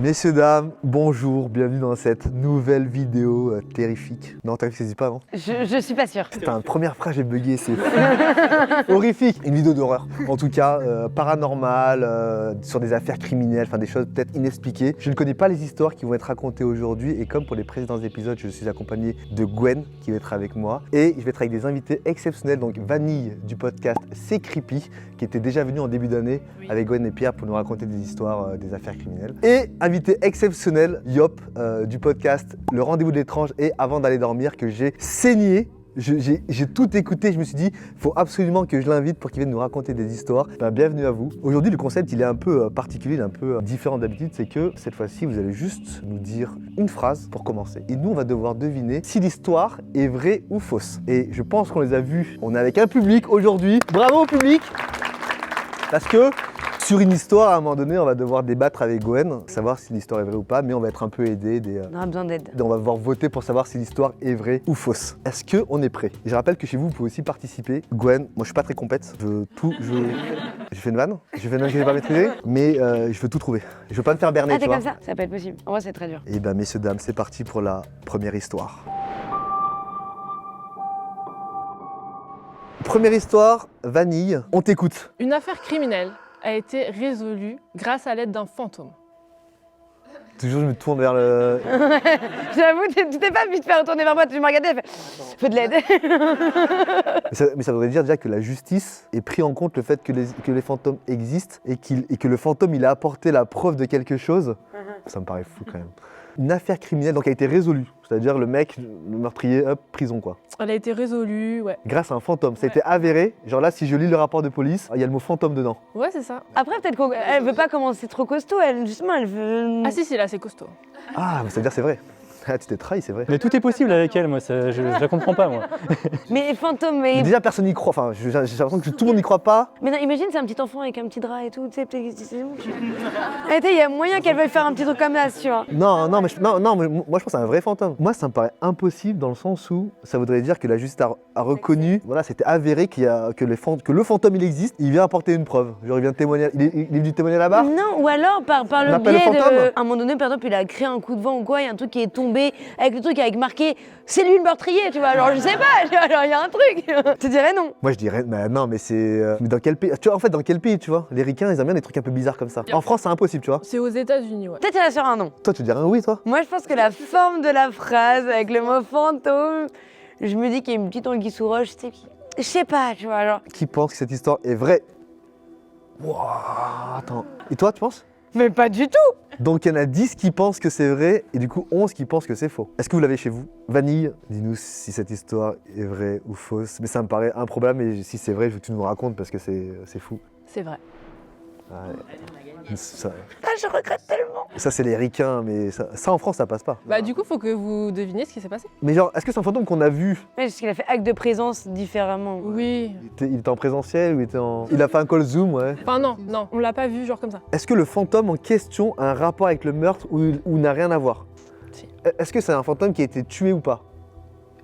Messieurs, dames, bonjour, bienvenue dans cette nouvelle vidéo terrifique. Non, terrifique, c'est pas, non? Je suis pas sûre. Putain, première phrase, j'ai bugué, c'est horrifique. Une vidéo d'horreur, en tout cas, paranormale, sur des affaires criminelles, enfin des choses peut-être inexpliquées. Je ne connais pas les histoires qui vont être racontées aujourd'hui et comme pour les précédents épisodes, je suis accompagné de Gwen qui va être avec moi et je vais être avec des invités exceptionnels, donc Vanille du podcast C'est Creepy, qui était déjà venu en début d'année avec Gwen et Pierre pour nous raconter des histoires, des affaires criminelles. Et invité exceptionnel, Yop, du podcast Le Rendez-vous de l'étrange et Avant d'aller dormir, que j'ai saigné. J'ai tout écouté, je me suis dit, il faut absolument que je l'invite pour qu'il vienne nous raconter des histoires. Ben, bienvenue à vous. Aujourd'hui, le concept, il est un peu particulier, il est un peu différent d'habitude, c'est que cette fois-ci, vous allez juste nous dire une phrase pour commencer. Et nous, on va devoir deviner si l'histoire est vraie ou fausse. Et je pense qu'on les a vus, on est avec un public aujourd'hui. Bravo au public! Parce que sur une histoire, à un moment donné, on va devoir débattre avec Gwen, savoir si l'histoire est vraie ou pas, mais on va être un peu aidé. On aura besoin d'aide. On va devoir voter pour savoir si l'histoire est vraie ou fausse. Est-ce qu'on est prêt? Je rappelle que chez vous, vous pouvez aussi participer. Gwen, moi je suis pas très compète. Je fais une vanne. Je fais une vanne que j'ai pas maîtrisée, mais je veux tout trouver. Je veux pas me faire berner, Ah, t'es tu vois. comme ça? Ça peut être possible. En vrai, c'est très dur. Et ben, messieurs, dames, c'est parti pour la première histoire. Première histoire, Vanille, on t'écoute. Une affaire criminelle a été résolue grâce à l'aide d'un fantôme. Toujours, je me tourne vers le. J'avoue, tu t'es pas vite fait retourner vers moi, tu m'as regardé, faut de l'aide. Mais ça voudrait dire déjà que la justice ait pris en compte le fait que les fantômes existent et que le fantôme il a apporté la preuve de quelque chose. Ça me paraît fou quand même. Une affaire criminelle donc a été résolue, c'est-à-dire le mec, le meurtrier, hop, prison quoi. Elle a été résolue, ouais. Grâce à un fantôme, ça a été avéré. Genre là, si je lis le rapport de police, il y a le mot fantôme dedans. Ouais, c'est ça. Après, peut-être qu'elle veut pas commencer trop costaud, elle, justement, elle veut. Ah si, là, c'est costaud. Ah, mais ça veut dire c'est vrai. Ah, tu t'es trahi, c'est vrai. Mais tout est possible avec elle, moi, je la comprends pas, moi. Mais fantôme, Mais mais. déjà, personne n'y croit. Enfin, j'ai l'impression que tout le monde n'y croit pas. Mais non, imagine, c'est un petit enfant avec un petit drap et tout, tu sais, peut-être. Arrêtez, il y a moyen qu'elle veuille faire un petit truc comme ça, tu vois. Non, mais moi je pense à un vrai fantôme. Moi, ça me paraît impossible dans le sens où ça voudrait dire que la justice a reconnu, voilà, c'était avéré que le fantôme il existe, il vient apporter une preuve. Genre, il vient témoigner, il est venu témoigner là-bas. Non, ou alors par On le appelle le biais fantôme. de. À un moment donné, par exemple, il a créé un coup de vent ou quoi, il y a un truc qui est tombé avec le truc avec marqué c'est lui le meurtrier, tu vois. Alors je sais pas, tu vois, alors il y a un truc. Tu dirais non. Moi je dirais, mais non, mais c'est. Mais dans quel pays? Tu vois, en fait, dans quel pays, tu vois? Les ricains, ils aiment bien des trucs un peu bizarres comme ça. En France, c'est impossible, tu vois. C'est aux États-Unis, ouais. Peut-être tu vas sur un non. Toi, tu dirais un oui, toi? Moi, je pense que la forme de la phrase avec le mot fantôme, je me dis qu'il y a une petite anguille sous roche, tu sais. Je sais pas, tu vois, genre. Qui pense que cette histoire est vraie? Wouah, attends. Et toi, tu penses? Mais pas du tout. Donc il y en a 10 qui pensent que c'est vrai et du coup 11 qui pensent que c'est faux. Est-ce que vous l'avez chez vous? Vanille, dis-nous si cette histoire est vraie ou fausse. Mais ça me paraît improbable et si c'est vrai, je veux que tu nous racontes parce que c'est fou. C'est vrai. Ouais. Ça, Je regrette tellement. ça, c'est les ricains, mais ça en France ça passe pas. Bah du coup, faut que vous deviniez ce qui s'est passé. Mais genre, est-ce que c'est un fantôme qu'on a vu? Mais parce qu'il a fait acte de présence différemment. Oui. Il était en présentiel ou il était en. Il a fait un call Zoom, ouais. Enfin non, on l'a pas vu genre comme ça. Est-ce que le fantôme en question a un rapport avec le meurtre ou n'a rien à voir? Si. Est-ce que c'est un fantôme qui a été tué ou pas?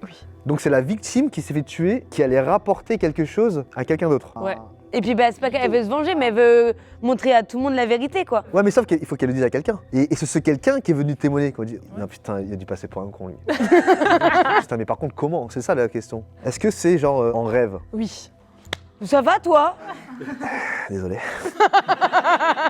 Oui. Donc c'est la victime qui s'est fait tuer qui allait rapporter quelque chose à quelqu'un d'autre. Ouais. Et puis bah, c'est pas qu'elle veut se venger, mais elle veut montrer à tout le monde la vérité, quoi. Ouais, mais sauf qu'il faut qu'elle le dise à quelqu'un. Et c'est ce quelqu'un qui est venu témoigner. Qui va dire non, putain, il a dû passer pour un con, lui. Putain, mais par contre, comment? C'est ça la question. Est-ce que c'est genre en rêve? Oui. Ça va, toi? Désolé.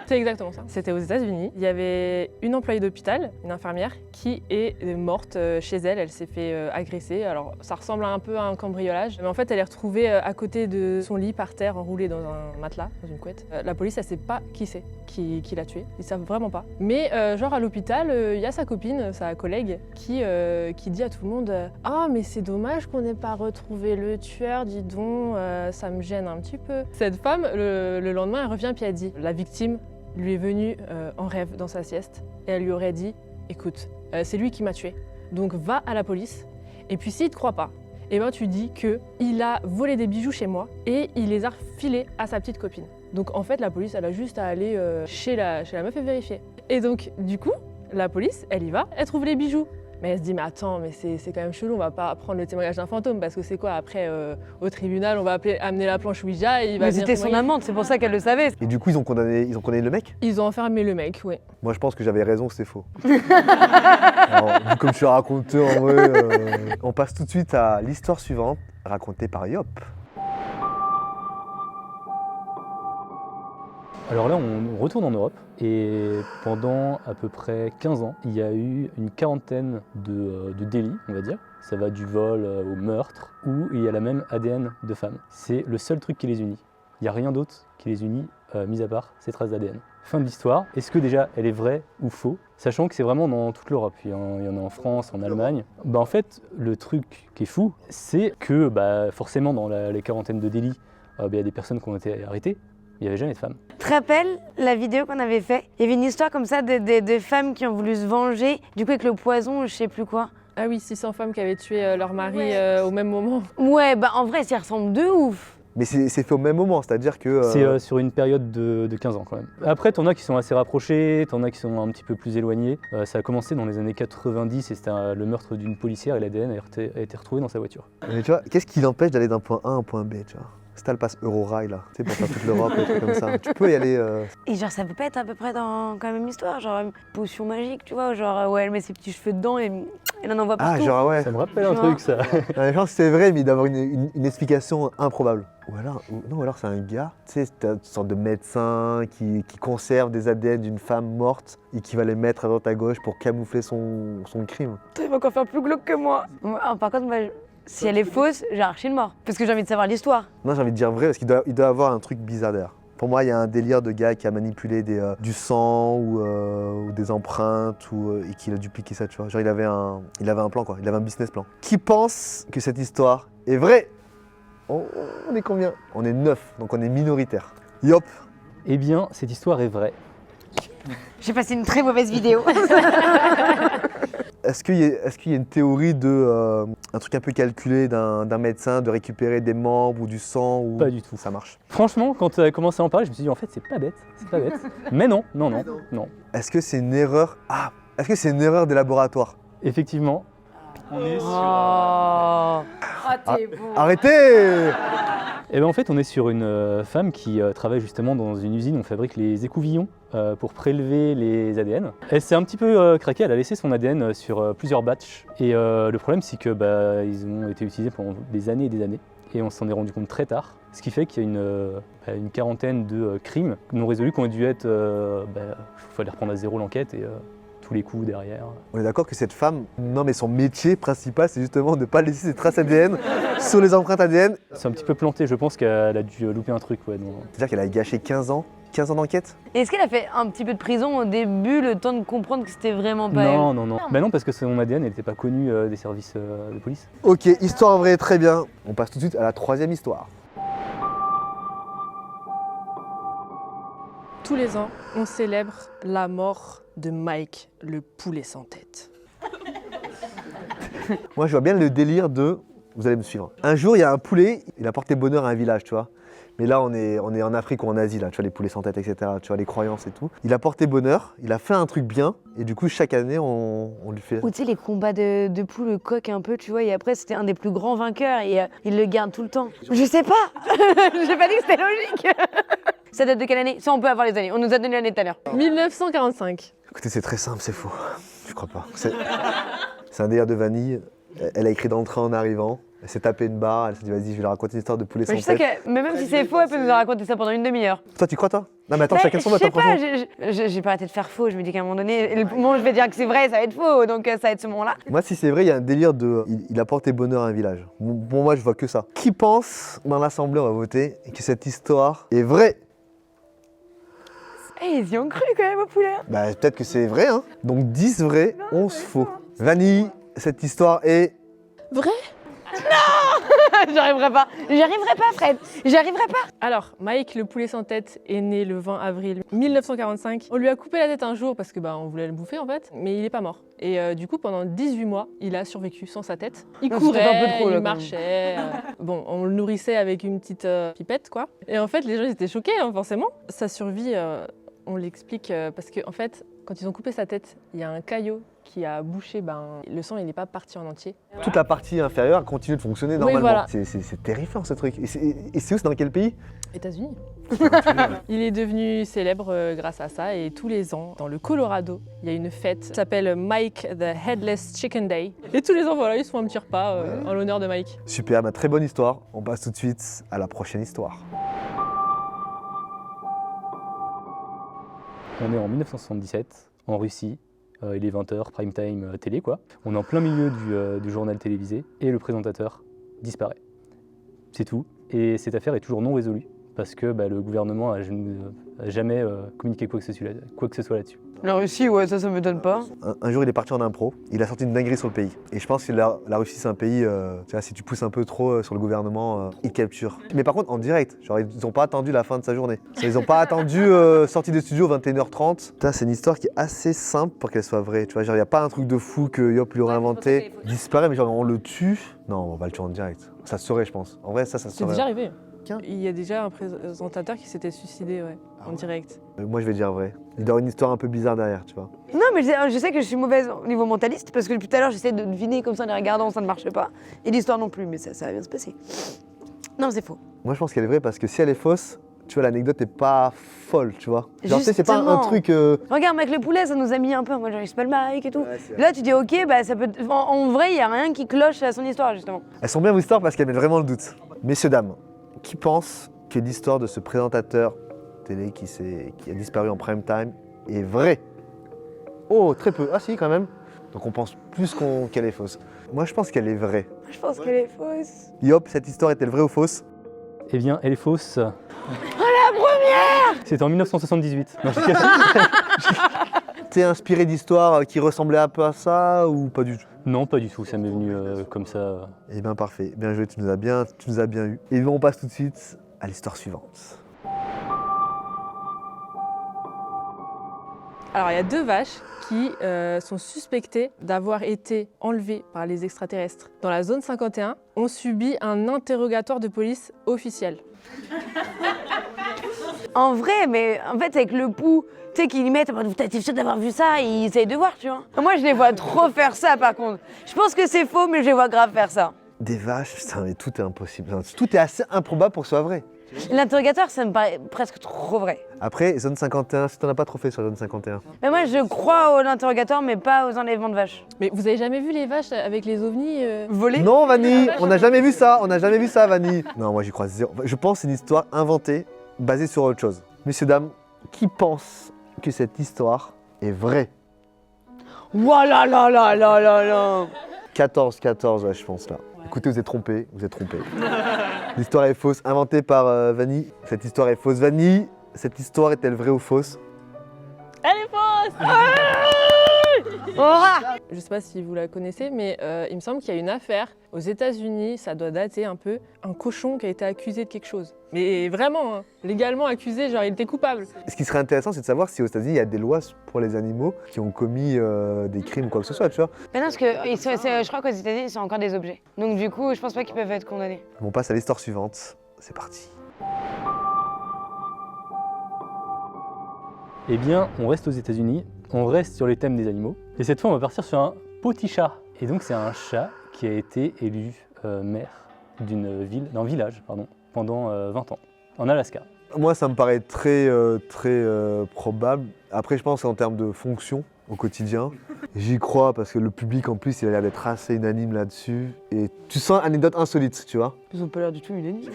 C'est exactement ça. C'était aux États-Unis. Il y avait une employée d'hôpital, une infirmière, qui est morte chez elle. Elle s'est fait agresser. Alors, ça ressemble un peu à un cambriolage. Mais en fait, elle est retrouvée à côté de son lit, par terre, enroulée dans un matelas, dans une couette. La police, elle sait pas qui c'est qui l'a tuée. Ils savent vraiment pas. Mais genre à l'hôpital, il y a sa copine, sa collègue, qui dit à tout le monde ah, mais c'est dommage qu'on n'ait pas retrouvé le tueur, dis donc, ça me gêne un petit peu. Cette femme, le lendemain, elle revient puis elle dit la victime lui est venue en rêve dans sa sieste et elle lui aurait dit écoute, c'est lui qui m'a tué, donc va à la police et puis s'il te croit pas, eh ben tu dis qu'il a volé des bijoux chez moi et il les a refilés à sa petite copine. Donc en fait la police elle a juste à aller chez la meuf et vérifier. Et donc du coup la police elle y va, elle trouve les bijoux Mais elle se dit, mais attends, mais c'est quand même chelou, on va pas prendre le témoignage d'un fantôme, parce que c'est quoi, après, au tribunal, on va amener la planche Ouija et il va Mais venir c'était son témoigner. amante, c'est pour ça qu'elle le savait. Et du coup, ils ont condamné le mec? Ils ont enfermé le mec, oui. Moi, je pense que j'avais raison, c'était faux. Alors, vu comme je suis raconteur, en vrai, on passe tout de suite à l'histoire suivante, racontée par Yop. Alors là, on retourne en Europe et pendant à peu près 15 ans, il y a eu une quarantaine de délits, on va dire. Ça va du vol au meurtre, où il y a la même ADN de femme. C'est le seul truc qui les unit. Il n'y a rien d'autre qui les unit, mis à part ces traces d'ADN. Fin de l'histoire. Est-ce que déjà elle est vraie ou faux? Sachant que c'est vraiment dans toute l'Europe. Il y en a en France, en Allemagne. En fait, le truc qui est fou, c'est que forcément dans les quarantaines de délits, il y a des personnes qui ont été arrêtées. Il n'y avait jamais de femmes. Tu te rappelles la vidéo qu'on avait fait? Il y avait une histoire comme ça de femmes qui ont voulu se venger, du coup avec le poison ou je sais plus quoi. Ah oui, 600 femmes qui avaient tué leur mari au même moment. Ouais, bah en vrai, ça ressemble de ouf. Mais c'est fait au même moment, c'est-à-dire que... C'est sur une période de 15 ans quand même. Après, t'en as qui sont assez rapprochés, t'en as qui sont un petit peu plus éloignés. Ça a commencé dans les années 90 et c'était le meurtre d'une policière et l'ADN a été retrouvé dans sa voiture. Mais tu vois, qu'est-ce qui l'empêche d'aller d'un point A à un point B, tu vois? Si t'as le pass Eurorail là, tu sais, pour faire toute l'Europe, des trucs comme ça, tu peux y aller. Et genre, ça peut pas être à peu près dans la même histoire, genre une potion magique, tu vois, genre ouais, elle met ses petits cheveux dedans et elle en envoie Ah, partout. genre ouais. Ça me rappelle un Genre. truc ça. Je pense que c'est vrai, mais il doit avoir une explication improbable. Ou alors c'est un gars, tu sais, c'est une sorte de médecin qui conserve des ADN d'une femme morte et qui va les mettre à droite à gauche pour camoufler son crime. Il va encore faire plus glauque que moi. Par contre, moi, si elle est fausse, j'ai archi le mort. Parce que j'ai envie de savoir l'histoire. Non, j'ai envie de dire vrai parce qu'il doit avoir un truc bizarre derrière. Pour moi, il y a un délire de gars qui a manipulé du sang ou des empreintes et qu'il a dupliqué ça, tu vois. Genre, il avait un plan, quoi. Il avait un business plan. Qui pense que cette histoire est vraie? On est combien? On est 9, donc on est minoritaire. Yop. Eh bien, cette histoire est vraie. J'ai passé une très mauvaise vidéo. Est-ce qu'il y a une théorie de un truc un peu calculé d'un médecin de récupérer des membres ou du sang ou... Pas du tout. Ça marche. Franchement, quand tu as commencé à en parler, je me suis dit en fait c'est pas bête. Mais non. Est-ce que c'est une erreur? Ah, est-ce que c'est une erreur des laboratoires? Effectivement, on est Oh, t'es beau. Arrêtez! Eh ben en fait, on est sur une femme qui travaille justement dans une usine où on fabrique les écouvillons pour prélever les ADN. Elle s'est un petit peu craquée, elle a laissé son ADN sur plusieurs batchs. Et le problème, c'est que ils ont été utilisés pendant des années et des années. Et on s'en est rendu compte très tard. Ce qui fait qu'il y a une quarantaine de crimes non résolus qui ont dû être... il fallait reprendre à zéro l'enquête et tous les coups derrière. On est d'accord que cette femme, non mais son métier principal, c'est justement de ne pas laisser ses traces ADN sur les empreintes ADN. C'est un petit peu planté, je pense qu'elle a dû louper un truc. Ouais, C'est-à-dire qu'elle a gâché 15 ans d'enquête? Est-ce qu'elle a fait un petit peu de prison au début, le temps de comprendre que c'était vraiment pas elle? Non. Non, parce que son ADN n'était pas connu des services de police. Ok, histoire vraie, très bien. On passe tout de suite à la troisième histoire. Tous les ans, on célèbre la mort de Mike, le poulet sans tête. Moi, je vois bien le délire de... Vous allez me suivre. Un jour, il y a un poulet, il a porté bonheur à un village, tu vois. Mais là, on est en Afrique ou en Asie, là, tu vois, les poulets sans tête, etc. Tu vois, les croyances et tout. Il a porté bonheur, il a fait un truc bien, et du coup, chaque année, on lui fait... Ou tu sais, les combats de poules, le coq un peu, tu vois, et après, c'était un des plus grands vainqueurs, et il le garde tout le temps. Je sais pas. J'ai pas dit que c'était logique. Ça date de quelle année? Ça, on peut avoir les années. On nous a donné l'année tout à l'heure. 1945. Écoutez, c'est très simple, c'est faux. Je crois pas. C'est un délire de vanille. Elle a écrit dans le train en arrivant. Elle s'est tapée une barre, elle s'est dit vas-y, je vais leur raconter une histoire de poulet sans Mais je sais tête. que même si c'est faux, elle peut nous en raconter ça pendant une demi-heure. Toi, tu crois, toi? Non, mais attends, Mais chacun son vote. je sais pas, j'ai pas arrêté de faire faux. Je me dis qu'à un moment donné, le moment où je vais dire que c'est vrai, ça va être faux. Donc ça va être ce moment-là. Moi, si c'est vrai, il y a un délire de... Il a porté bonheur à un village. Bon, moi, je vois que ça. Qui pense, dans l'Assemblée, on va voter, que cette histoire est vraie? Eh, ils y ont cru quand même au poulet. Bah, peut-être que c'est vrai, hein. Donc 10 vrais, 11 faux. Vanille, cette histoire est... Vrai? J'y arriverai pas, Fred. J'y arriverai pas. Alors, Mike, le poulet sans tête, est né le 20 avril 1945. On lui a coupé la tête un jour parce que on voulait le bouffer en fait, mais il est pas mort. Et du coup, pendant 18 mois, il a survécu sans sa tête. Il Ah, courait, c'était un peu trop, là, il quand marchait. Bon, on le nourrissait avec une petite pipette, quoi. Et en fait, les gens ils étaient choqués, hein, forcément. Sa survie, on l'explique parce que en fait, quand ils ont coupé sa tête, il y a un caillot qui a bouché, le sang il n'est pas parti en entier. Toute la partie inférieure continue de fonctionner normalement. voilà. C'est terrifiant ce truc. Et c'est où, c'est dans quel pays? États-Unis. Il est devenu célèbre grâce à ça et tous les ans, dans le Colorado, il y a une fête qui s'appelle Mike the Headless Chicken Day. Et tous les ans, voilà, ils se font un petit repas en l'honneur de Mike. Super, très bonne histoire. On passe tout de suite à la prochaine histoire. On est en 1977, en Russie. Il est 20h, prime time télé quoi. On est en plein milieu du journal télévisé et le présentateur disparaît. C'est tout. Et cette affaire est toujours non résolue parce que le gouvernement n'a jamais communiqué quoi que ce soit là-dessus. La Russie, ouais, ça m'étonne pas. Un jour, il est parti en impro. Il a sorti une dinguerie sur le pays. Et je pense que la Russie, c'est un pays, tu vois, si tu pousses un peu trop sur le gouvernement, il te capture. Mais par contre, en direct, genre, ils n'ont pas attendu la fin de sa journée. Ils n'ont pas attendu sortie de studio 21h30. C'est une histoire qui est assez simple pour qu'elle soit vraie. Tu vois, genre, il n'y a pas un truc de fou que Yop lui aurait inventé. Il disparaît, mais genre, on le tue. Non, on va le tuer en direct. Ça se saurait, je pense. En vrai, ça se C'est saurait. déjà arrivé. Il y a déjà un présentateur qui s'était suicidé en direct. Moi, je vais dire vrai. Il doit y avoir une histoire un peu bizarre derrière, tu vois. Non, mais je sais que je suis mauvaise au niveau mentaliste parce que depuis tout à l'heure, j'essaie de deviner comme ça en les regardant, ça ne marche pas. Et l'histoire non plus, mais ça va bien se passer. Non, c'est faux. Moi, je pense qu'elle est vraie parce que si elle est fausse, tu vois, l'anecdote n'est pas folle, tu vois. Genre, tu sais, c'est pas un Justement. truc. Regarde, mec, le poulet, ça nous a mis un peu. Moi, j'arrive pas le Mike et tout. Là, tu dis, ok, ça peut. En vrai, il n'y a rien qui cloche à son histoire, justement. Elles sont bien vos histoires parce qu'elles mettent vraiment le doute. Messieurs, dames, qui pense que l'histoire de ce présentateur télé qui a disparu en prime time est vraie? Oh, très peu. Ah si, quand même. Donc on pense plus qu'elle est fausse. Moi, je pense qu'elle est vraie. Je pense qu'elle est fausse. Yop, cette histoire est-elle vraie ou fausse? Eh bien, elle est fausse. La première! C'était en 1978. Non, T'es inspiré d'histoires qui ressemblaient un peu à ça ou pas du tout? non, pas du tout. Ça m'est venu comme ça. Eh bien, parfait. Bien joué, tu nous as bien eu. Et bien, on passe tout de suite à l'histoire suivante. Alors, il y a 2 vaches qui sont suspectées d'avoir été enlevées par les extraterrestres dans la zone 51, ont subi un interrogatoire de police officiel. En vrai, mais en fait, avec le pouls, tu sais, qu'ils y mettent, t'es sûr d'avoir vu ça, et ils essayent de voir, tu vois. Moi, je les vois trop faire ça, par contre. Je pense que c'est faux, mais je les vois grave faire ça. Des vaches, putain, mais tout est impossible. Tout est assez improbable pour que ce soit vrai. L'interrogatoire, ça me paraît presque trop vrai. Après, zone 51, si t'en as pas trop fait sur zone 51. Mais moi, je crois à l'interrogatoire, mais pas aux enlèvements de vaches. Mais vous avez jamais vu les vaches avec les ovnis Voler? Non, Vanny, on n'a jamais vu ça, Vanny. Non, moi j'y crois zéro. Je pense que c'est une histoire inventée, basée sur autre chose. Messieurs, dames, qui pense que cette histoire est vraie? Voilà là là là là là. 14, ouais, je pense là. Écoutez, vous êtes trompés. L'histoire est fausse, inventée par Vanny. Cette histoire est fausse. Vanny, cette histoire est-elle vraie ou fausse? Elle est fausse! Aura! Je sais pas si vous la connaissez, mais il me semble qu'il y a une affaire aux États-Unis, ça doit dater un peu, un cochon qui a été accusé de quelque chose. Mais vraiment, hein, légalement accusé, genre il était coupable. Ce qui serait intéressant, c'est de savoir si aux États-Unis, il y a des lois pour les animaux qui ont commis des crimes ou quoi que ce soit, tu vois. Mais non, parce que je crois qu'aux États-Unis, ils sont encore des objets. Donc du coup, je pense pas qu'ils peuvent être condamnés. On passe à l'histoire suivante. C'est parti. Eh bien, on reste aux États-Unis, on reste sur les thèmes des animaux. Et cette fois, on va partir sur un petit chat. Et donc, c'est un chat qui a été élu maire d'un village pendant 20 ans, en Alaska. Moi, ça me paraît très probable. Après, je pense qu'en termes de fonction au quotidien, j'y crois parce que le public, en plus, il a l'air d'être assez unanime là-dessus. Et tu sens anecdote insolite, tu vois. Ils ont pas l'air du tout unanimes.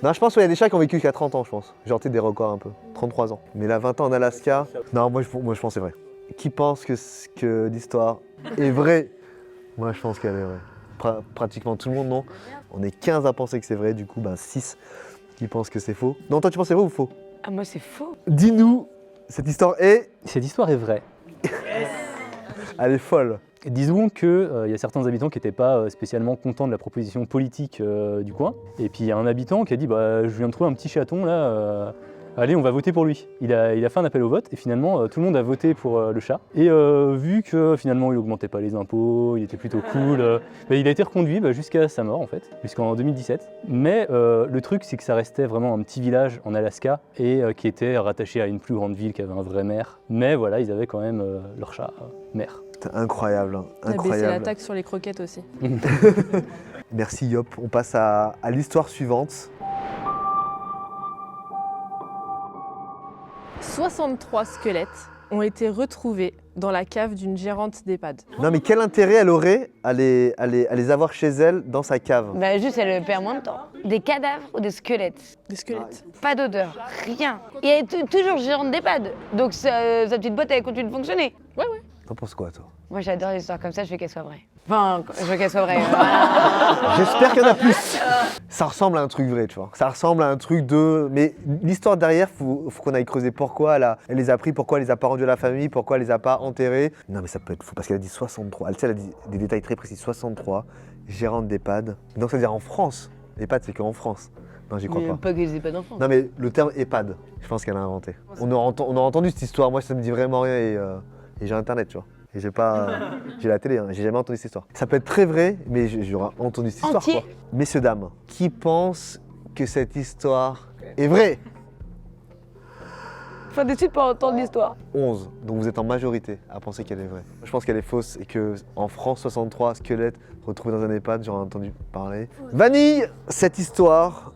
Non, je pense qu'il y a des chats qui ont vécu jusqu'à 30 ans, je pense. Genre, des records un peu. 33 ans. Mais là, 20 ans en Alaska, non, moi, je pense que c'est vrai. Qui pense que l'histoire est vraie? Moi, je pense qu'elle est vraie. Pratiquement tout le monde, non? On est 15 à penser que c'est vrai, du coup, 6 qui pensent que c'est faux. Non, toi, tu penses que c'est vrai ou faux? Ah, moi, c'est faux. Dis-nous, cette histoire est... Cette histoire est vraie. Elle est folle. Disons qu'il y a certains habitants qui n'étaient pas spécialement contents de la proposition politique du coin. Et puis il y a un habitant qui a dit je viens de trouver un petit chaton là, allez, on va voter pour lui. Il a fait un appel au vote et finalement, tout le monde a voté pour le chat. Et vu que finalement, il augmentait pas les impôts, il était plutôt cool, il a été reconduit jusqu'à sa mort en fait, jusqu'en 2017. Mais le truc, c'est que ça restait vraiment un petit village en Alaska et qui était rattaché à une plus grande ville qui avait un vrai maire. Mais voilà, ils avaient quand même leur chat maire. C'est incroyable, hein, On a baissé la incroyable. taxe sur les croquettes aussi. Merci Yop. On passe à l'histoire suivante. 63 squelettes ont été retrouvés dans la cave d'une gérante d'EHPAD. Non mais quel intérêt elle aurait à les avoir chez elle dans sa cave? Bah juste, elle perd moins de temps. Des cadavres ou des squelettes? Des squelettes. Pas d'odeur, rien. Et elle est toujours gérante d'EHPAD, donc sa petite boîte, elle continue de fonctionner. T'en penses quoi toi? Moi j'adore les histoires comme ça, je veux qu'elles soient vraies. Enfin, je veux qu'elles soient vraies. J'espère qu'il y en a plus. Ça ressemble à un truc vrai, tu vois. Ça ressemble à un truc de... Mais l'histoire derrière, faut qu'on aille creuser pourquoi elle les a pris, pourquoi elle les a pas rendus à la famille, pourquoi elle les a pas enterrés. Non mais ça peut être fou parce qu'elle a dit 63. Elle a dit des détails très précis. 63, gérante d'EHPAD. Donc ça veut dire en France. EHPAD c'est qu'en France. Non, j'y crois Mais pas. pas que les EHPAD d'enfants. Non mais le terme EHPAD, je pense qu'elle a inventé. On a entendu cette histoire, moi ça me dit vraiment rien et j'ai internet, tu vois. Et j'ai pas... j'ai la télé, hein, j'ai jamais entendu cette histoire. Ça peut être très vrai, mais j'aurais entendu cette histoire, Entier. quoi. Messieurs, dames, qui pense que cette histoire est vraie? Enfin, décide pas entendre l'histoire. 11, donc vous êtes en majorité à penser qu'elle est vraie. Je pense qu'elle est fausse et que en France, 63 squelettes retrouvés dans un EHPAD, j'aurais entendu parler. Vanille, cette histoire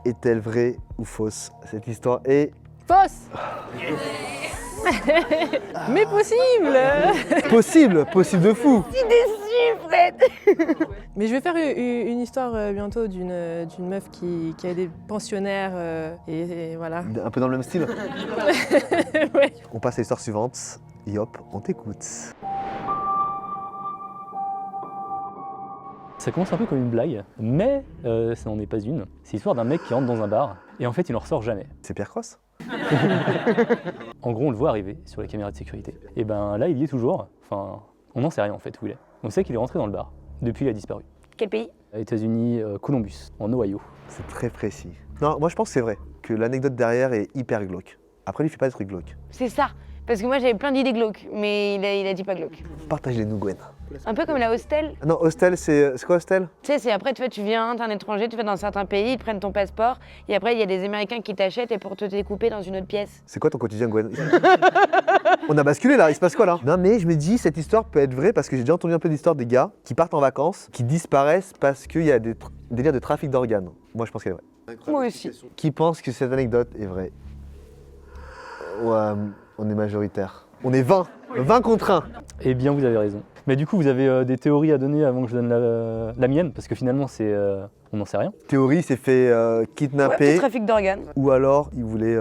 est-elle vraie ou fausse? Cette histoire est... Fausse. Mais possible. possible de fou. Mais je vais faire une histoire bientôt d'une meuf qui a des pensionnaires et voilà. Un peu dans le même style. Ouais. On passe à l'histoire suivante. Yop, on t'écoute. Ça commence un peu comme une blague, mais ça n'en est pas une. C'est l'histoire d'un mec qui entre dans un bar et en fait il n'en ressort jamais. C'est Pierre Cross? En gros, on le voit arriver sur les caméras de sécurité. Et ben là, il y est toujours. Enfin, on n'en sait rien en fait où il est. On sait qu'il est rentré dans le bar. Depuis, il a disparu. Quel pays? États-Unis, Columbus, en Ohio. C'est très précis. Non, moi je pense que c'est vrai, que l'anecdote derrière est hyper glauque. Après, lui, il fait pas des trucs glauques. C'est ça. Parce que moi j'avais plein d'idées glauques, mais il a dit pas glauque. Partage-les-nous, Gwen. Un peu comme la hostel. Non, hostel, c'est quoi hostel? Tu sais, c'est après, tu viens, t'es un étranger, tu vas dans certains pays, ils te prennent ton passeport, et après, il y a des Américains qui t'achètent et pour te découper dans une autre pièce. C'est quoi ton quotidien, Gwen? On a basculé là, il se passe quoi là? Non, mais je me dis, cette histoire peut être vraie parce que j'ai déjà entendu un peu d'histoires des gars qui partent en vacances, qui disparaissent parce qu'il y a des délires de trafic d'organes. Moi, je pense qu'elle est vraie. Moi aussi. Qui pense que cette anecdote est vraie? Ouais, on est majoritaire. On est 20. 20 contre 1. Eh bien, vous avez raison. Mais du coup, vous avez des théories à donner avant que je donne la mienne, parce que finalement, on n'en sait rien. Théorie, il s'est fait Ouais, kidnapper. petit trafic d'organes. Ou alors, il voulait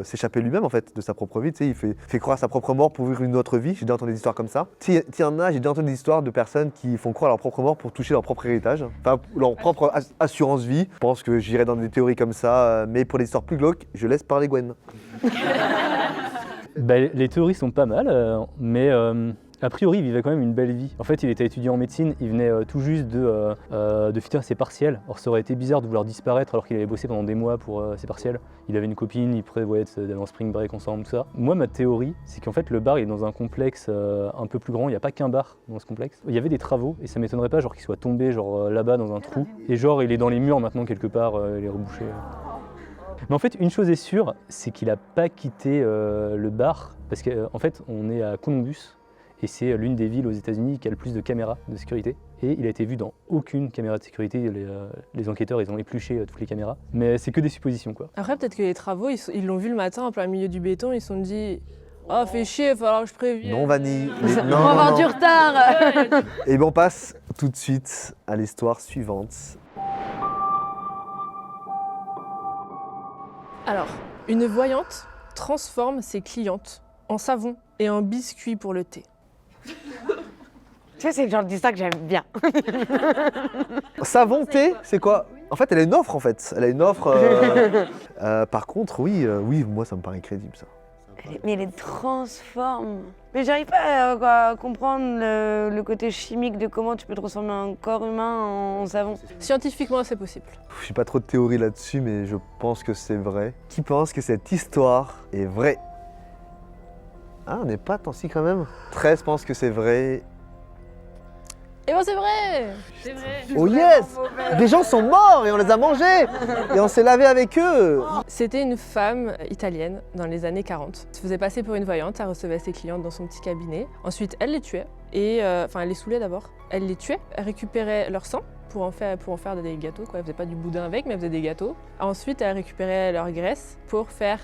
s'échapper lui-même en fait de sa propre vie. Tu sais, il fait croire à sa propre mort pour vivre une autre vie. J'ai déjà entendu des histoires comme ça. Tu sais, il y en a, j'ai déjà entendu des histoires de personnes qui font croire à leur propre mort pour toucher leur propre héritage. Enfin, leur propre assurance vie. Je pense que j'irai dans des théories comme ça. Mais pour les histoires plus glauques, je laisse parler Gwen. Bah, les théories sont pas mal, mais a priori, il vivait quand même une belle vie. En fait, il était étudiant en médecine, il venait tout juste de finir ses partiels. Alors, ça aurait été bizarre de vouloir disparaître alors qu'il avait bossé pendant des mois pour ses partiels. Il avait une copine, il prévoyait d'aller en spring break ensemble, tout ça. Moi, ma théorie, c'est qu'en fait, le bar il est dans un complexe un peu plus grand. Il n'y a pas qu'un bar dans ce complexe. Il y avait des travaux et ça m'étonnerait pas genre qu'il soit tombé genre là-bas dans un trou. Et genre, il est dans les murs maintenant quelque part, il est rebouché. Mais en fait, une chose est sûre, c'est qu'il n'a pas quitté le bar, parce qu'en fait, on est à Columbus, et c'est l'une des villes aux États-Unis qui a le plus de caméras de sécurité. Et il a été vu dans aucune caméra de sécurité, les enquêteurs, ils ont épluché toutes les caméras. Mais c'est que des suppositions, quoi. Après, peut-être que les travaux, ils l'ont vu le matin en plein milieu du béton, ils se sont dit « Oh, fait chier, il va falloir que je prévienne. » Non, Vanille. On va avoir du retard. Et bien, on passe tout de suite à l'histoire suivante. Alors, une voyante transforme ses clientes en savon et en biscuits pour le thé. Tu sais, c'est le genre d'histoire que j'aime bien. Savon, thé, c'est quoi? En fait, elle a une offre en fait. Elle a une offre. Par contre, oui, moi ça me paraît crédible ça. Mais elle les transforme. Mais j'arrive pas à comprendre le côté chimique de comment tu peux transformer un corps humain en savon. Scientifiquement, c'est possible. Je suis pas trop de théorie là-dessus, mais je pense que c'est vrai. Qui pense que cette histoire est vraie? Ah, on n'est pas tant si quand même. 13 pensent que c'est vrai. Et ben c'est vrai. C'est vrai. Oh yes! Des gens sont morts et on les a mangés! Et on s'est lavé avec eux! C'était une femme italienne dans les années 40. Elle se faisait passer pour une voyante, elle recevait ses clientes dans son petit cabinet. Ensuite, elle les tuait. Elle les saoulait d'abord. Elle les tuait, elle récupérait leur sang pour en faire des gâteaux. Quoi. Elle faisait pas du boudin avec, mais elle faisait des gâteaux. Ensuite, elle récupérait leur graisse pour faire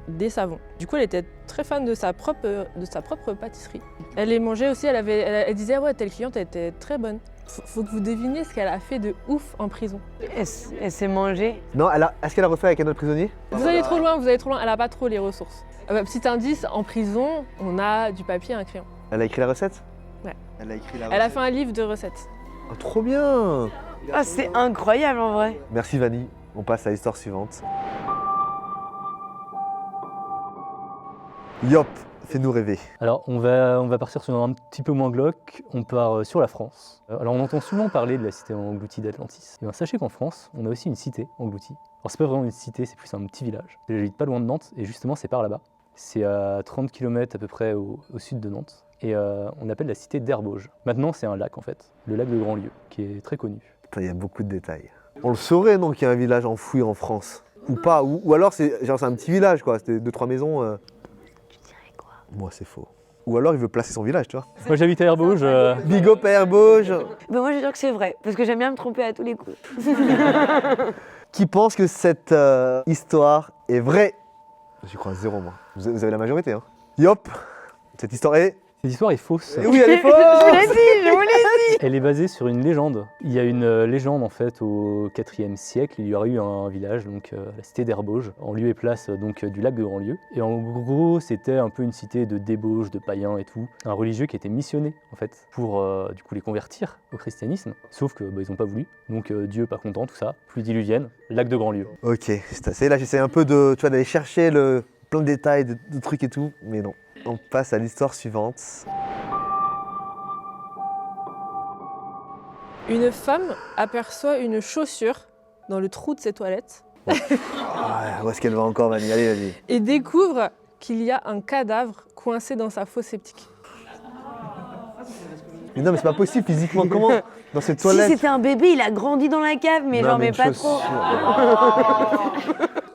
des savons. Du coup, elle était très fan de sa propre pâtisserie. Elle les mangeait aussi, elle disait ah ouais, telle cliente elle était très bonne. Faut que vous deviniez ce qu'elle a fait de ouf en prison. Elle s'est mangée. Non, est-ce qu'elle a refait avec un autre prisonnier? Vous allez trop loin, elle a pas trop les ressources. Petit indice, en prison, on a du papier et un crayon. Elle a écrit la recette? Ouais. Elle a écrit la Elle a fait un livre de recettes. Oh, trop bien! Ah, c'est incroyable en vrai. Merci Vanny, on passe à l'histoire suivante. Yop, fais-nous rêver. Alors, on va partir sur un petit peu moins glauque. On part sur la France. Alors, on entend souvent parler de la cité engloutie d'Atlantis. Et bien, sachez qu'en France, on a aussi une cité engloutie. Alors, c'est pas vraiment une cité, c'est plus un petit village. J'habite pas loin de Nantes, et justement, c'est par là-bas. C'est à 30 km à peu près au sud de Nantes. Et on appelle la cité d'Herbauges. Maintenant, c'est un lac, en fait. Le lac de Grandlieu, qui est très connu. Putain, il y a beaucoup de détails. On le saurait, non, qu'il y a un village enfoui en France? Ou pas? Ou alors, c'est un petit village, quoi. C'était 2-3 maisons. Moi, c'est faux. Ou alors, il veut placer son village, tu vois. Moi, j'habite à Herbauges. Big up à Herbauges. Mais moi je veux dire que c'est vrai, parce que j'aime bien me tromper à tous les coups. Qui pense que cette histoire est vraie? J'y crois 0, moi. Vous avez la majorité, hein. Yop, cette histoire est... Cette histoire est fausse. Eh oui, elle est Je vous l'ai fausse. dit, je vous l'ai dit. Elle est basée sur une légende. Il y a une légende en fait au IVe siècle, il y aurait eu un village, donc la cité d'Herbauges, en lieu et place donc du lac de Grandlieu. Et en gros, c'était un peu une cité de débauches, de païens et tout. Un religieux qui était missionné en fait pour du coup les convertir au christianisme. Sauf que ils n'ont pas voulu. Donc Dieu pas content, tout ça. Pluie diluvienne, lac de Grandlieu. Ok, c'est assez. Là, j'essaie un peu d'aller chercher plein de détails, de trucs et tout, mais non. On passe à l'histoire suivante. Une femme aperçoit une chaussure dans le trou de ses toilettes Ah, où est-ce qu'elle va encore, Vanny? Allez, vas-y. et découvre qu'il y a un cadavre coincé dans sa fosse septique. Mais non, mais c'est pas possible physiquement. Comment? Dans cette Si toilette? c'était un bébé, il a grandi dans la cave, mais Non, genre mais mais une pas chaussure. trop.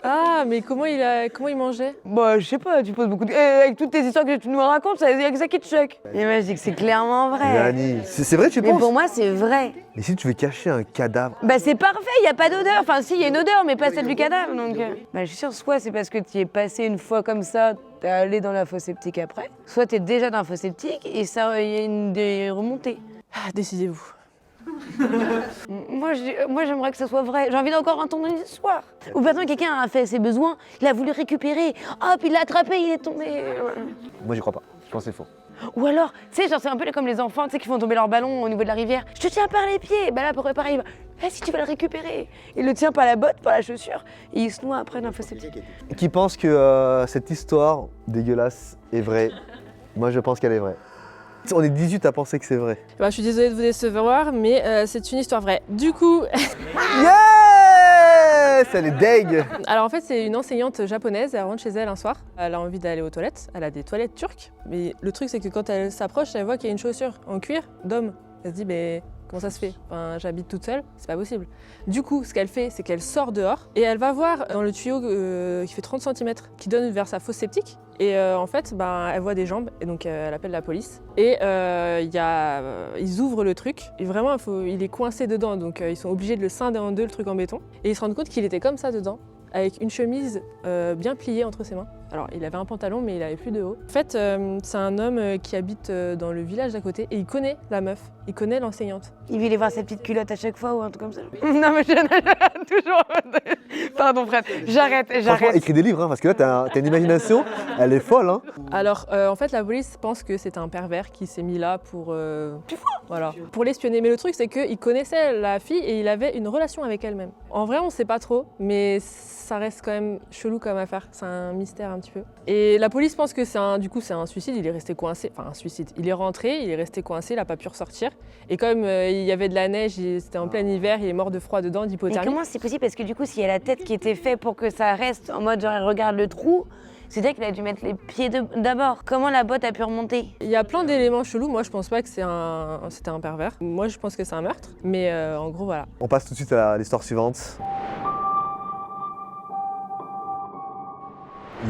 Ah, mais comment il mangeait? Bah je sais pas, tu poses beaucoup de... avec toutes tes histoires que tu nous racontes, il y a que ça qui te choque. Et moi je dis que c'est clairement vrai. Vanny, c'est vrai, tu Mais penses? pour moi c'est vrai. Mais si tu veux cacher un cadavre... Bah c'est parfait, il y a pas d'odeur. Enfin si, il y a une odeur, mais pas celle du cadavre. Donc, bah je suis sûre, soit c'est parce que tu y es passé une fois comme ça, t'es allé dans la fosse septique après, soit t'es déjà dans la fosse septique et ça, il y a des remontées. Ah, décidez-vous. Moi j'aimerais que ça soit vrai. J'ai envie d'encore entendre une histoire. Ou maintenant quelqu'un a fait ses besoins, il a voulu récupérer, hop, il l'a attrapé, il est tombé. Moi, j'y crois pas. Je pense que c'est faux. Ou alors, tu sais, genre c'est un peu comme les enfants, tu sais, qui font tomber leur ballon au niveau de la rivière. Je te tiens par les pieds. Bah là, pour réparer, si tu veux le récupérer. Il le tient par la botte, par la chaussure, et il se noie après dans la fosse septique. Qui pense que cette histoire dégueulasse est vraie? Moi, je pense qu'elle est vraie. On est 18 à penser que c'est vrai. Bah, je suis désolée de vous décevoir, mais c'est une histoire vraie. Du coup, Yes! Elle est deg! alors en fait, c'est une enseignante japonaise, elle rentre chez elle un soir, elle a envie d'aller aux toilettes, elle a des toilettes turques, mais le truc c'est que quand elle s'approche, elle voit qu'il y a une chaussure en cuir d'homme. Elle se dit, mais comment ça se fait? Enfin, j'habite toute seule, c'est pas possible. Du coup, ce qu'elle fait, c'est qu'elle sort dehors et elle va voir dans le tuyau qui fait 30 cm, qui donne vers sa fosse septique. Et en fait, elle voit des jambes et donc elle appelle la police. Et ils ouvrent le truc et vraiment, il est coincé dedans. Donc ils sont obligés de le scinder en deux, le truc en béton. Et ils se rendent compte qu'il était comme ça dedans, avec une chemise bien pliée entre ses mains. Alors, il avait un pantalon, mais il avait plus de haut. En fait, c'est un homme qui habite dans le village d'à côté et il connaît la meuf, il connaît l'enseignante. Il veut aller voir sa petite culotte à chaque fois ou un truc comme ça. Non mais je toujours. Pardon frère, j'arrête. Franchement, écris des livres, hein, parce que là, t'as une imagination, elle est folle. Hein. Alors, en fait, la police pense que c'est un pervers qui s'est mis là pour... voilà, pour l'espionner. Mais le truc, c'est qu'il connaissait la fille et il avait une relation avec elle-même. En vrai, on sait pas trop, mais ça reste quand même chelou comme affaire. C'est un mystère un petit peu. Et la police pense que c'est un suicide, il est resté coincé. Enfin, un suicide. Il est rentré, il est resté coincé, il n'a pas pu ressortir. Et comme il y avait de la neige, c'était en plein hiver, il est mort de froid dedans, Mais d'hypothermie. comment c'est possible? Parce que du coup, s'il y a la tête qui était faite pour que ça reste en mode genre, elle regarde le trou, c'est-à-dire qu'il a dû mettre les pieds d'abord. Comment la botte a pu remonter? Il y a plein d'éléments chelous. Moi, je pense pas que c'était un pervers. Moi, je pense que c'est un meurtre. Mais en gros, voilà. On passe tout de suite à l'histoire suivante.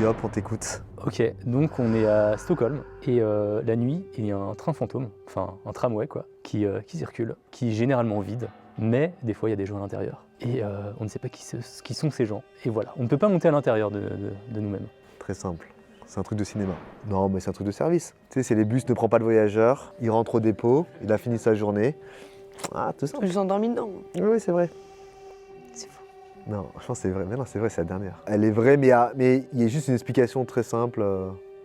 Yop, on t'écoute. Ok, donc on est à Stockholm et la nuit, il y a un train fantôme, enfin un tramway quoi, qui circule, qui est généralement vide, mais des fois il y a des gens à l'intérieur. Et on ne sait pas qui sont ces gens. Et voilà, on ne peut pas monter à l'intérieur de nous-mêmes. Très simple. C'est un truc de cinéma. Non, mais c'est un truc de service. Tu sais, c'est les bus ne prend pas de voyageurs, il rentre au dépôt, il a fini sa journée. Ah, tout ça. Je suis endormie dedans. Oui, c'est vrai. C'est faux. Non, je pense que c'est vrai. Mais non, c'est vrai, c'est la dernière. Elle est vraie, mais il y a juste une explication très simple.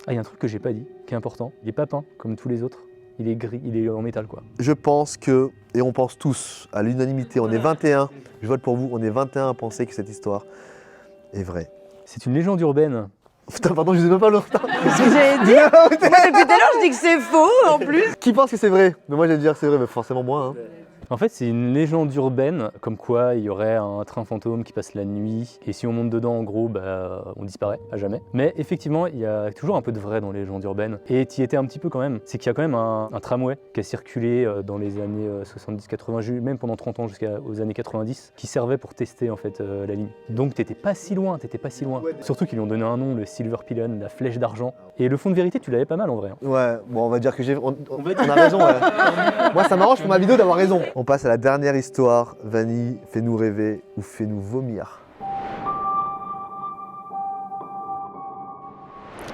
Ah, il y a un truc que j'ai pas dit, qui est important. Il est pas peint comme tous les autres. Il est gris, il est en métal quoi. Je pense que, et on pense tous à l'unanimité, on est 21, je vote pour vous, on est 21 à penser que cette histoire est vraie. C'est une légende urbaine. Putain, pardon, je sais même pas le retard. C'est ce que j'allais dire. Moi, depuis tout à l'heure, je dis que c'est faux en plus. Qui pense que c'est vrai? Mais moi, j'allais dire que c'est vrai, mais forcément moi. Hein. En fait, c'est une légende urbaine, comme quoi il y aurait un train fantôme qui passe la nuit, et si on monte dedans, en gros, on disparaît à jamais. Mais effectivement, il y a toujours un peu de vrai dans les légendes urbaines, et tu y étais un petit peu quand même. C'est qu'il y a quand même un tramway qui a circulé dans les années 70-80, même pendant 30 ans jusqu'aux années 90, qui servait pour tester en fait la ligne. Donc t'étais pas si loin, Surtout qu'ils lui ont donné un nom, le Silver Pylon, la flèche d'argent. Et le fond de vérité, tu l'avais pas mal en vrai. Hein. Ouais, bon, on va dire que on a raison. Ouais. Moi, ça m'arrange pour ma vidéo d'avoir raison. On passe à la dernière histoire. Vanille, fais-nous rêver ou fais-nous vomir.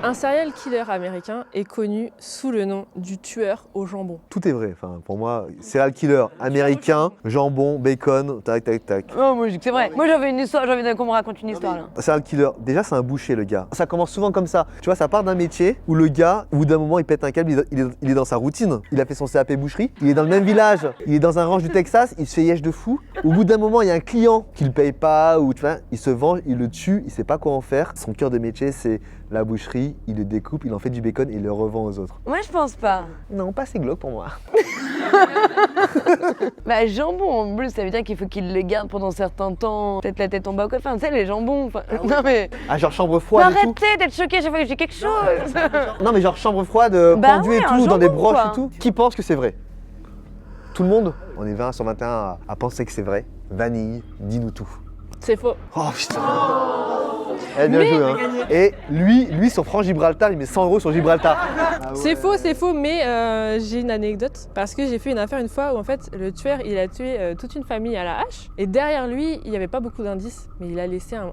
Un serial killer américain est connu sous le nom du tueur au jambon. Tout est vrai. Enfin, pour moi, serial killer américain, jambon, bacon, tac, tac, tac. Non, moi je dis que c'est vrai. Moi j'ai envie qu'on me raconte une histoire là. Serial killer, déjà c'est un boucher le gars. Ça commence souvent comme ça. Tu vois, ça part d'un métier où le gars, au bout d'un moment, il pète un câble, il est dans sa routine. Il a fait son CAP boucherie, il est dans le même village, il est dans un ranch du Texas, il se fait yèche de fou. Au bout d'un moment, il y a un client qui le paye pas, ou tu vois, il se venge, il le tue, il sait pas quoi en faire. Son cœur de métier, c'est la boucherie, il le découpe, il en fait du bacon et il le revend aux autres. Moi je pense pas. Non, pas assez glauque pour moi. Bah jambon en plus, ça veut dire qu'il faut qu'il le garde pendant un certain temps, peut-être la tête en bas ou quoi. Enfin, tu sais, les jambons. Enfin, non mais. Ah, genre chambre froide et tout. Arrêtez d'être choqué chaque fois que je dis quelque chose. Non, mais genre chambre froide, Bah pendu ouais, et un tout, dans des jambon, broches quoi. et tout. Qui pense que c'est vrai? Tout le monde? On est 20 sur 21 à penser que c'est vrai. Vanille, dis-nous tout. C'est faux. Oh putain! Eh, bien joué, hein. Et lui, sur France Gibraltar, il met 100 € sur Gibraltar. C'est faux, mais j'ai une anecdote. Parce que j'ai fait une affaire une fois où en fait le tueur il a tué toute une famille à la hache. Et derrière lui, il n'y avait pas beaucoup d'indices, mais il a laissé un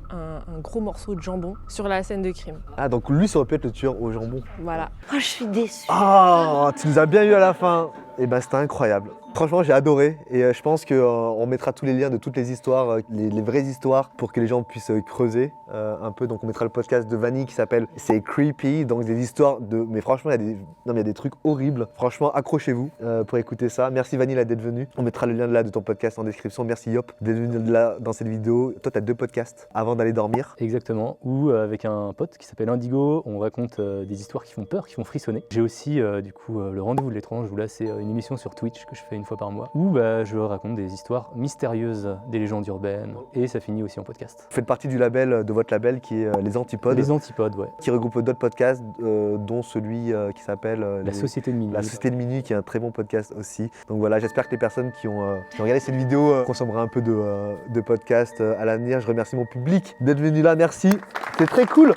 gros morceau de jambon sur la scène de crime. Ah, donc lui, ça aurait pu être le tueur au jambon. Voilà. Oh, je suis déçue. Ah, tu nous as bien eu à la fin. Et ben c'était incroyable. Franchement, j'ai adoré et je pense qu'on mettra tous les liens de toutes les histoires, les vraies histoires, pour que les gens puissent creuser un peu. Donc on mettra le podcast de Vanille qui s'appelle C'est Creepy, donc des histoires de... Mais franchement, il y a des trucs horribles. Franchement, accrochez-vous pour écouter ça. Merci Vanille d'être venue. On mettra le lien de là de ton podcast en description. Merci Yop d'être venu là dans cette vidéo. Toi, tu as 2 podcasts avant d'aller dormir. Exactement, ou avec un pote qui s'appelle Indigo, on raconte des histoires qui font peur, qui font frissonner. J'ai aussi du coup le Rendez-vous de l'étrange, où là c'est une émission sur Twitch que je fais une fois par mois, où je raconte des histoires mystérieuses, des légendes urbaines, et ça finit aussi en podcast. Vous faites partie du label, de votre label qui est Les Antipodes. Les Antipodes, ouais. Qui regroupe d'autres podcasts, dont celui qui s'appelle La Société de Minuit. La Société de Minuit, qui est un très bon podcast aussi. Donc voilà, j'espère que les personnes qui ont regardé cette vidéo consommeraient un peu de podcasts à l'avenir. Je remercie mon public d'être venu là, merci. C'est très cool.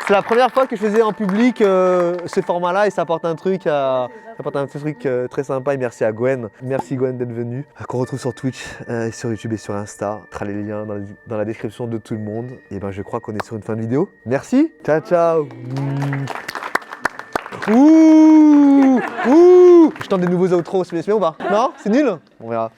C'est la première fois que je faisais en public ce format-là et ça apporte un truc, très sympa. Et merci à Gwen. Merci Gwen d'être venue. Qu'on retrouve sur Twitch, sur YouTube et sur Insta. On mettra les liens dans la description de tout le monde. Et ben je crois qu'on est sur une fin de vidéo. Merci. Ciao ciao. Ouh. Je tente des nouveaux outros, c'est bien ou pas? Non? C'est nul? On verra.